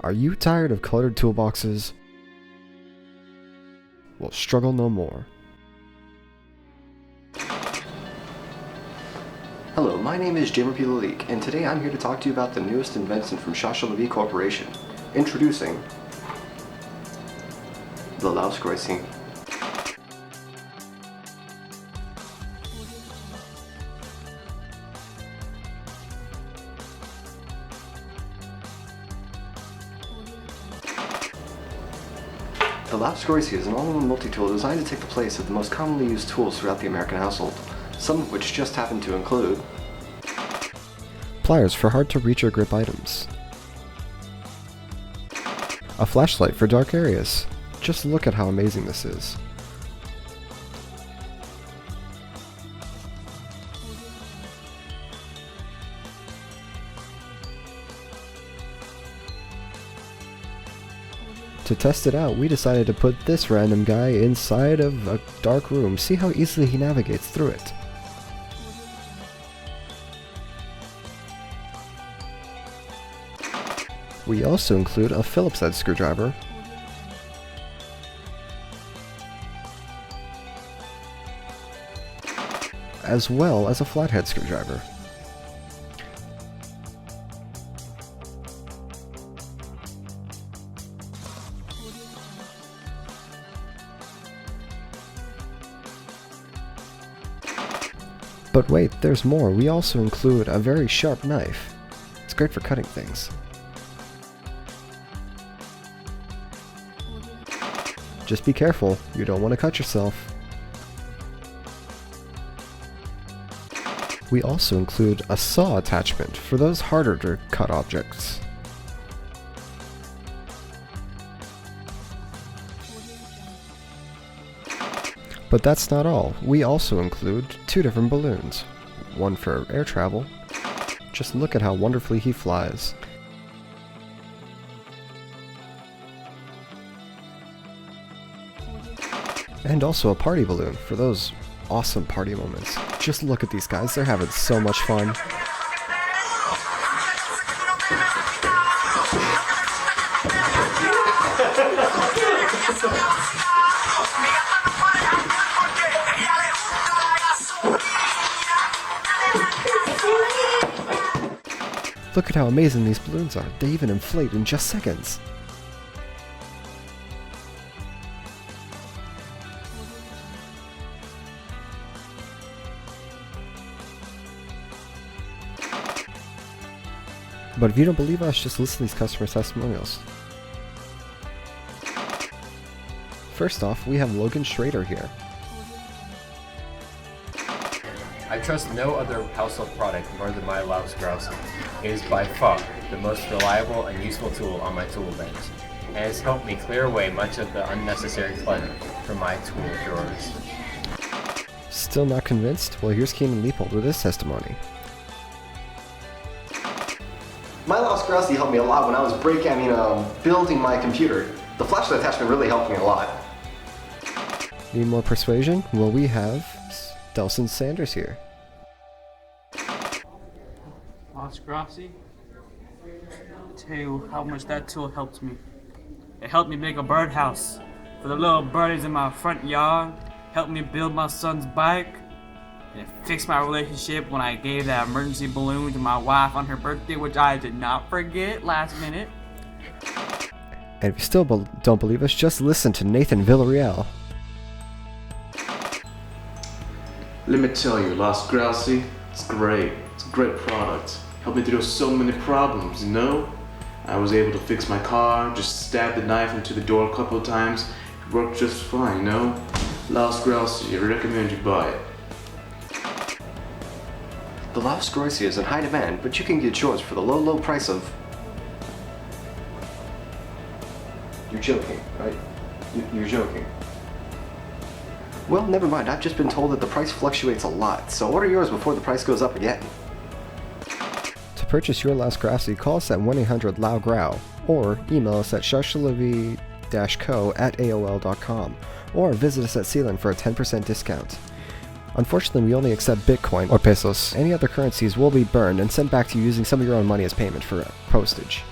Are you tired of cluttered toolboxes? Well, struggle no more. Hello, my name is Jamer P. Lalik, and today I'm here to talk to you about the newest invention from Gräusy-The Corporation. Introducing the Laus Gräusy. The Laus Gräusy is an all-in-one multi-tool designed to take the place of the most commonly used tools throughout the American household, some of which just happen to include pliers for hard-to-reach or grip items, a flashlight for dark areas. Just look at how amazing this is. To test it out, we decided to put this random guy inside of a dark room, see how easily he navigates through it. We also include a Phillips head screwdriver, as well as a flathead screwdriver. But wait, there's more. We also include a very sharp knife. It's great for cutting things. Just be careful, you don't want to cut yourself. We also include a saw attachment for those harder to cut objects. But that's not all. We also include two different balloons. One for air travel. Just look at how wonderfully he flies. And also a party balloon for those awesome party moments. Just look at these guys, they're having so much fun. Look at how amazing these balloons are. They even inflate in just seconds. But if you don't believe us, just listen to these customer testimonials. First off, we have Logan Schroeder here. I trust no other household product more than my Laus Gräusy. It is by far the most reliable and useful tool on my tool bench, and has helped me clear away much of the unnecessary clutter from my tool drawers. Still not convinced? Well, here's Keenan Leopold with his testimony. My Laus Gräusy helped me a lot when I was building my computer. The flashlight attachment really helped me a lot. Need more persuasion? Well, we have Delsin Sanders here. Laus Gräusy, tell you how much that tool helped me. It helped me make a birdhouse for the little birdies in my front yard, helped me build my son's bike, and it fixed my relationship when I gave that emergency balloon to my wife on her birthday, which I did not forget last minute. And if you still don't believe us, just listen to Nathan Villereal. Let me tell you, Laus Gräusy, it's great. It's a great product. Helped me through so many problems, you know? I was able to fix my car, just stab the knife into the door a couple of times. It worked just fine, you know? Laus Gräusy, I recommend you buy it. The Laus Gräusy is in high demand, but you can get yours for the low, low price of... You're joking, right? You're joking. Well, never mind. I've just been told that the price fluctuates a lot, so order yours before the price goes up again. To purchase your Laus Gräusy, call us at 1-800-LAU-GRAU or email us at gräusy-co@aol.com or visit us at Sealand for a 10% discount. Unfortunately, we only accept Bitcoin or pesos. Any other currencies will be burned and sent back to you using some of your own money as payment for postage.